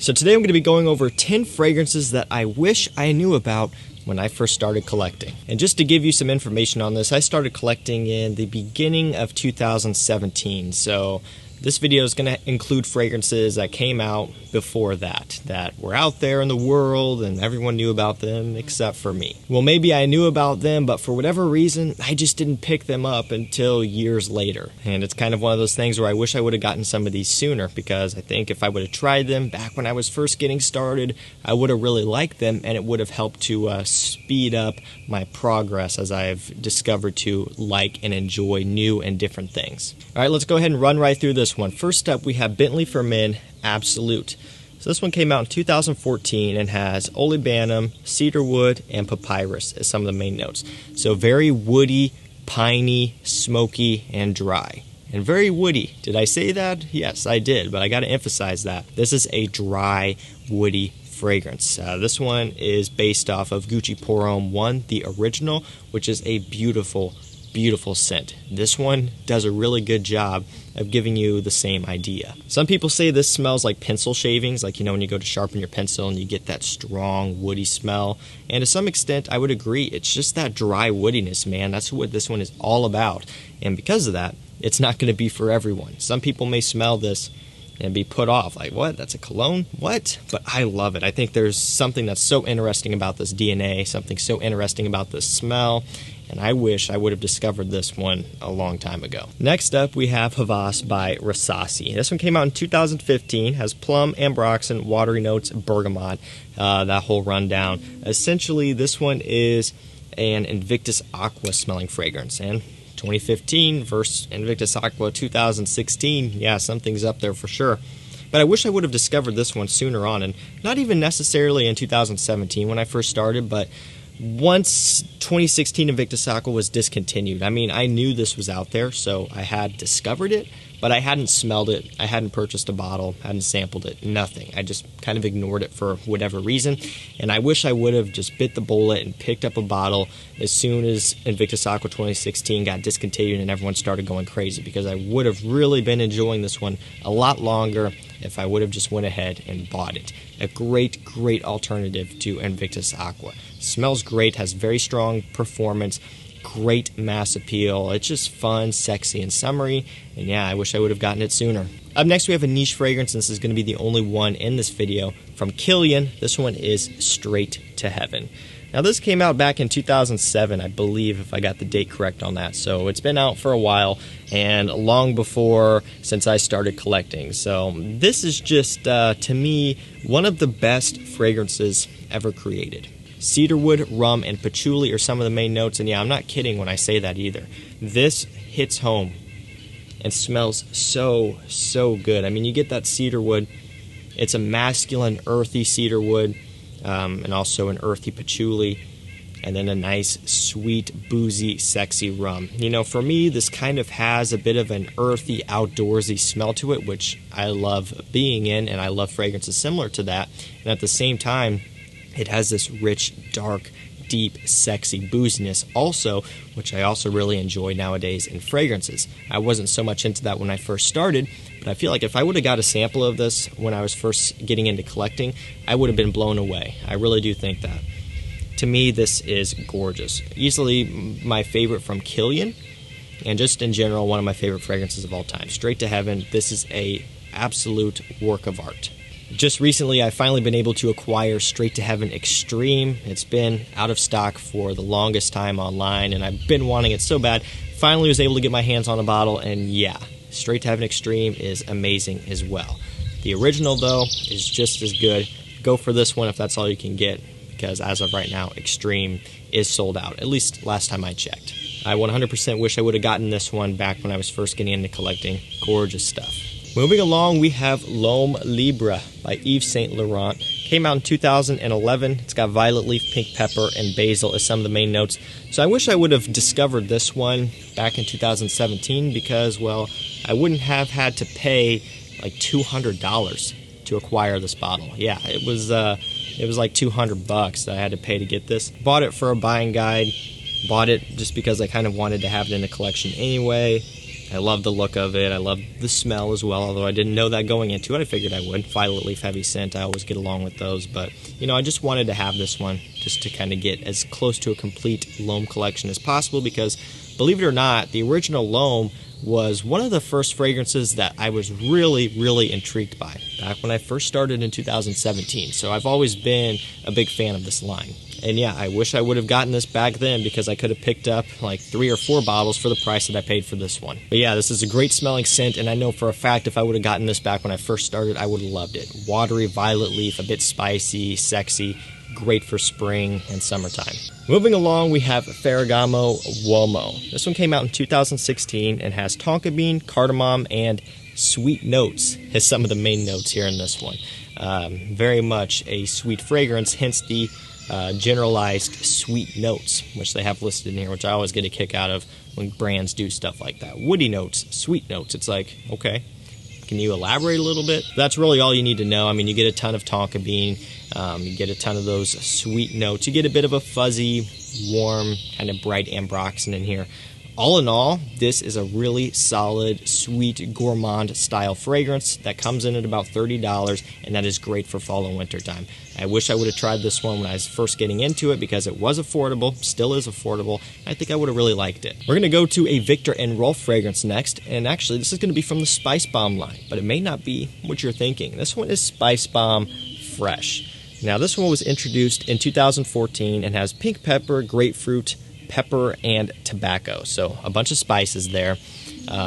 So today I'm going to be going over 10 fragrances that I wish I knew about when I first started collecting. And just to give you some information on this, I started collecting in the beginning of 2017. So this video is going to include fragrances that came out before that were out there in the world and everyone knew about them except for me. Well, maybe I knew about them, but for whatever reason, I just didn't pick them up until years later. And it's kind of one of those things where I wish I would have gotten some of these sooner, because I think if I would have tried them back when I was first getting started, I would have really liked them, and it would have helped to speed up my progress as I've discovered to like and enjoy new and different things. All right, let's go ahead and run right through this one. First up, we have Bentley For Men Absolute. So this one came out in 2014 and has olibanum, cedarwood, and papyrus as some of the main notes. So very woody, piney, smoky, and dry. And very woody. Did I say that? Yes, I did, but I got to emphasize that. This is a dry, woody fragrance. This one is based off of Gucci Pour Homme 1, the original, which is a beautiful scent. This one does a really good job of giving you the same idea. Some people say this smells like pencil shavings, like, you know, when you go to sharpen your pencil and you get that strong woody smell. And to some extent, I would agree. It's just that dry woodiness, man. That's what this one is all about. And because of that, it's not going to be for everyone. Some people may smell this and be put off, like, what? That's a cologne? What? But I love it. I think there's something that's so interesting about this DNA, something so interesting about this smell, and I wish I would have discovered this one a long time ago. Next up, we have Hawas by Rasasi. This one came out in 2015, has plum, ambroxan, watery notes, bergamot, that whole rundown. Essentially, this one is an Invictus Aqua smelling fragrance, and 2015 versus Invictus Aqua 2016, yeah, something's up there for sure. But I wish I would have discovered this one sooner on, and not even necessarily in 2017 when I first started, but once 2016 Invictus Aqua was discontinued. I mean, I knew this was out there, so I had discovered it, but I hadn't smelled it, I hadn't purchased a bottle, hadn't sampled it, nothing. I just kind of ignored it for whatever reason, and I wish I would have just bit the bullet and picked up a bottle as soon as Invictus Aqua 2016 got discontinued and everyone started going crazy, because I would have really been enjoying this one a lot longer if I would have just went ahead and bought it. A great alternative to Invictus Aqua. Smells great, has very strong performance, great mass appeal. It's just fun, sexy, and summery, and yeah, I wish I would have gotten it sooner. Up next, we have a niche fragrance, and this is going to be the only one in this video, from Kilian. This one is Straight to Heaven. Now, this came out back in 2007, I believe, if I got the date correct on that. So it's been out for a while, and long before since I started collecting. So this is just, to me, one of the best fragrances ever created. Cedarwood, rum, and patchouli are some of the main notes, and yeah, I'm not kidding when I say that either. This hits home and smells so good. I mean, you get that cedarwood. It's a masculine, earthy cedarwood, and also an earthy patchouli, and then a nice, sweet, boozy, sexy rum. You know, for me, this kind of has a bit of an earthy, outdoorsy smell to it, which I love being in, and I love fragrances similar to that. And at the same time, it has this rich, dark, deep, sexy booziness also, which I also really enjoy nowadays in fragrances. I wasn't so much into that when I first started, but I feel like if I would have got a sample of this when I was first getting into collecting, I would have been blown away. I really do think that. To me, this is gorgeous. Easily my favorite from Kilian, and just in general, one of my favorite fragrances of all time. Straight to Heaven, this is a absolute work of art. Just recently, I've finally been able to acquire Straight to Heaven Extreme. It's been out of stock for the longest time online, and I've been wanting it so bad. Finally was able to get my hands on a bottle, and yeah, Straight to Heaven Extreme is amazing as well. The original, though, is just as good. Go for this one if that's all you can get, because as of right now, Extreme is sold out, at least last time I checked. I 100% wish I would have gotten this one back when I was first getting into collecting. Gorgeous stuff. Moving along, we have L'Homme Libre by Yves Saint Laurent. Came out in 2011. It's got violet leaf, pink pepper, and basil as some of the main notes. So I wish I would have discovered this one back in 2017 because, well, I wouldn't have had to pay like $200 to acquire this bottle. Yeah, it was like $200 that I had to pay to get this. Bought it for a buying guide. Bought it just because I kind of wanted to have it in the collection anyway. I love the look of it. I love the smell as well, although I didn't know that going into it. I figured I would. Violet leaf heavy scent, I always get along with those. But, you know, I just wanted to have this one just to kind of get as close to a complete L'Homme collection as possible because, believe it or not, the original L'Homme was one of the first fragrances that I was really intrigued by back when I first started in 2017. So I've always been a big fan of this line. And yeah, I wish I would have gotten this back then because I could have picked up like 3 or 4 bottles for the price that I paid for this one. But yeah, this is a great smelling scent, and I know for a fact if I would have gotten this back when I first started, I would have loved it. Watery violet leaf, a bit spicy, sexy, great for spring and summertime. Moving along, we have Ferragamo Uomo. This one came out in 2016 and has tonka bean, cardamom, and sweet notes as some of the main notes here in this one. Very much a sweet fragrance, hence the generalized sweet notes, which they have listed in here, which I always get a kick out of when brands do stuff like that. Woody notes, sweet notes. It's like, okay, can you elaborate a little bit? That's really all you need to know. I mean, you get a ton of tonka bean, you get a ton of those sweet notes. You get a bit of a fuzzy, warm, kind of bright ambroxan in here. All in all, this is a really solid, sweet, gourmand style fragrance that comes in at about $30, and that is great for fall and winter time. I wish I would have tried this one when I was first getting into it because it was affordable, still is affordable. I think I would have really liked it. We're going to go to a Viktor and Rolf fragrance next, and actually this is going to be from the Spicebomb line, but it may not be what you're thinking. This one is Spicebomb Fresh. Now this one was introduced in 2014 and has pink pepper, grapefruit, pepper, and tobacco. So a bunch of spices there.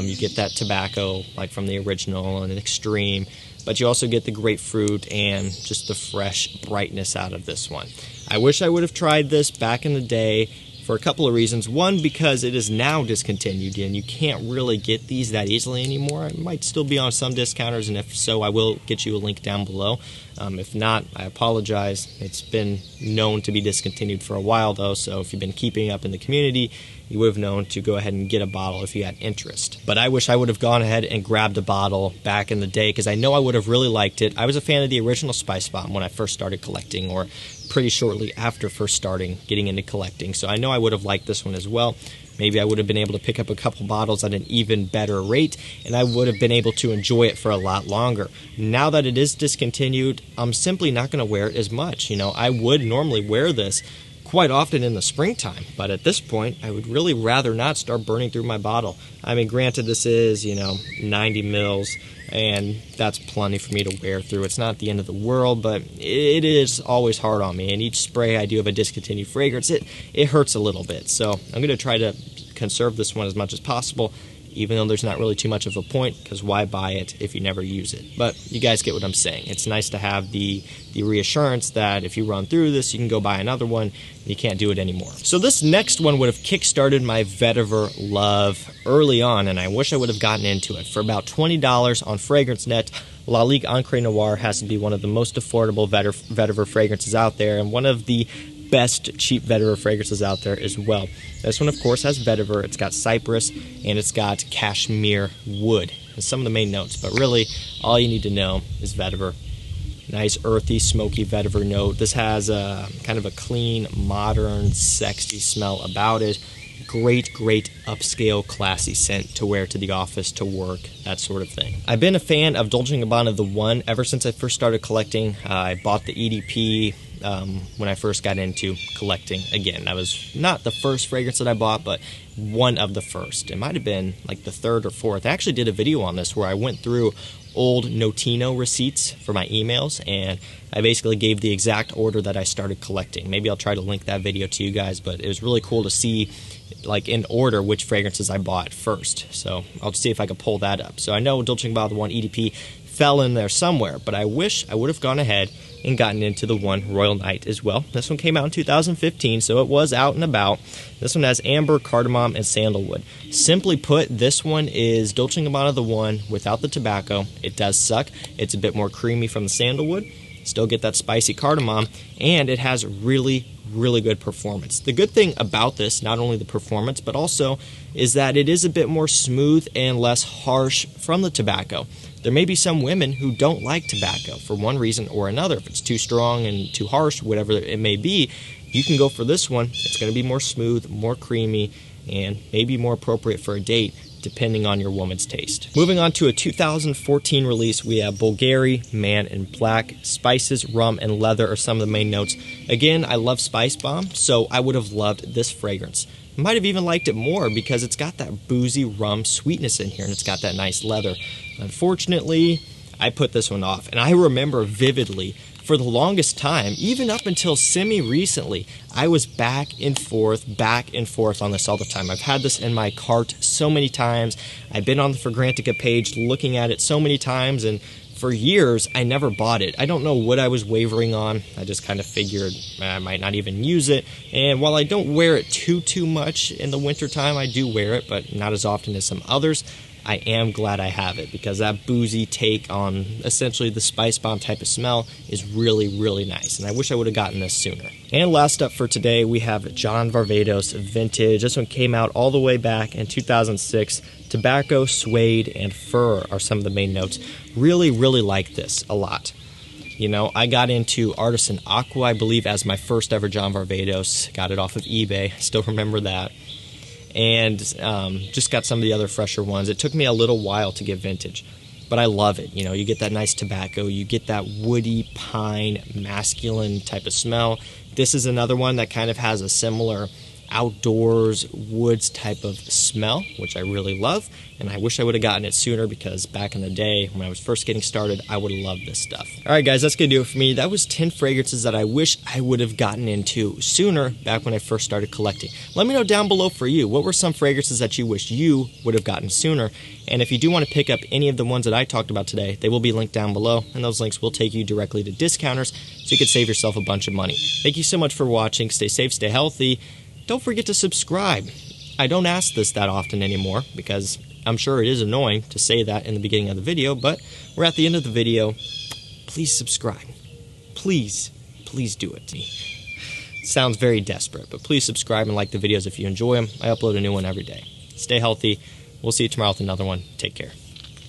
You get that tobacco like from the original and an extreme, but you also get the grapefruit and just the fresh brightness out of this one. I wish I would have tried this back in the day for a couple of reasons. One, because it is now discontinued and you can't really get these that easily anymore. It might still be on some discounters, and if so, I will get you a link down below. If not, I apologize. It's been known to be discontinued for a while though, so if you've been keeping up in the community, you would have known to go ahead and get a bottle if you had interest. But I wish I would have gone ahead and grabbed a bottle back in the day because I know I would have really liked it. I was a fan of the original Spicebomb when I first started collecting, or pretty shortly after first starting getting into collecting, so I know I would have liked this one as well. Maybe I would have been able to pick up a couple bottles at an even better rate, and I would have been able to enjoy it for a lot longer. Now that it is discontinued, I'm simply not going to wear it as much. You know, I would normally wear this quite often in the springtime, but at this point, I would really rather not start burning through my bottle. I mean, granted, this is, 90 mils, and that's plenty for me to wear through. It's not the end of the world, but it is always hard on me, and each spray I do of a discontinued fragrance, it hurts a little bit. So I'm going to try to conserve this one as much as possible, even though there's not really too much of a point, because why buy it if you never use it? But you guys get what I'm saying. It's nice to have the reassurance that if you run through this, you can go buy another one, and you can't do it anymore. So this next one would have kickstarted my vetiver love early on, and I wish I would have gotten into it. For about $20 on FragranceNet, Lalique Encre Noir has to be one of the most affordable vetiver fragrances out there, and one of the best cheap vetiver fragrances out there as well. This one, of course, has vetiver. It's got cypress, and it's got cashmere wood. It's some of the main notes, but really, all you need to know is vetiver. Nice, earthy, smoky vetiver note. This has a kind of a clean, modern, sexy smell about it. Great upscale, classy scent to wear to the office, to work, that sort of thing. I've been a fan of Dolce & Gabbana The One ever since I first started collecting. I bought the EDP when I first got into collecting. Again, that was not the first fragrance that I bought, but one of the first. It might have been like the third or fourth. I actually did a video on this where I went through old Notino receipts for my emails, and I basically gave the exact order that I started collecting. Maybe I'll try to link that video to you guys, but it was really cool to see, like, in order which fragrances I bought first. So I'll see if I can pull that up. So I know Dolce & Gabbana The One EDP fell in there somewhere, but I wish I would have gone ahead and gotten into the one Royal Night as well. This one came out in 2015, so it was out and about. This one has amber, cardamom, and sandalwood. Simply put, this one is Dolce & Gabbana The One without the tobacco. It does suck. It's a bit more creamy from the sandalwood. Still get that spicy cardamom, and it has really good performance. The good thing about this, not only the performance, but also is that it is a bit more smooth and less harsh from the tobacco. There may be some women who don't like tobacco for one reason or another. If it's too strong and too harsh, whatever it may be, you can go for this one. It's going to be more smooth, more creamy, and maybe more appropriate for a date depending on your woman's taste. Moving on to a 2014 release, we have Bvlgari Man In Black. Spices, rum, and leather are some of the main notes. Again, I love Spicebomb, so I would have loved this fragrance. Might have even liked it more because it's got that boozy rum sweetness in here, and it's got that nice leather. Unfortunately, I put this one off, and I remember vividly for the longest time, even up until semi-recently, I was back and forth on this all the time. I've had this in my cart so many times. I've been on the Fragrantica page looking at it so many times, and for years, I never bought it. I don't know what I was wavering on. I just kind of figured I might not even use it. And while I don't wear it too much in the wintertime, I do wear it, but not as often as some others. I am glad I have it because that boozy take on essentially the Spicebomb type of smell is really, really nice. And I wish I would have gotten this sooner. And last up for today, we have John Varvatos Vintage. This one came out all the way back in 2006. Tobacco, suede, and fur are some of the main notes. Really, really like this a lot. You know, I got into Artisan Aqua, I believe, as my first ever John Varvatos. Got it off of eBay. Still remember that. And just got some of the other fresher ones. It took me a little while to get vintage, but I love it. You know, you get that nice tobacco, you get that woody, pine, masculine type of smell. This is another one that kind of has a similar outdoors, woods type of smell, which I really love, and I wish I would have gotten it sooner because back in the day when I was first getting started, I would have loved this stuff. Alright guys, that's gonna do it for me. That was 10 fragrances that I wish I would have gotten into sooner back when I first started collecting. Let me know down below for you, what were some fragrances that you wish you would have gotten sooner? And if you do want to pick up any of the ones that I talked about today, they will be linked down below, and those links will take you directly to discounters so you can save yourself a bunch of money. Thank you so much for watching. Stay safe, stay healthy. Don't forget to subscribe. I don't ask this that often anymore because I'm sure it is annoying to say that in the beginning of the video, but we're at the end of the video. Please subscribe. Please, please do it. Sounds very desperate, but please subscribe and like the videos if you enjoy them. I upload a new one every day. Stay healthy. We'll see you tomorrow with another one. Take care.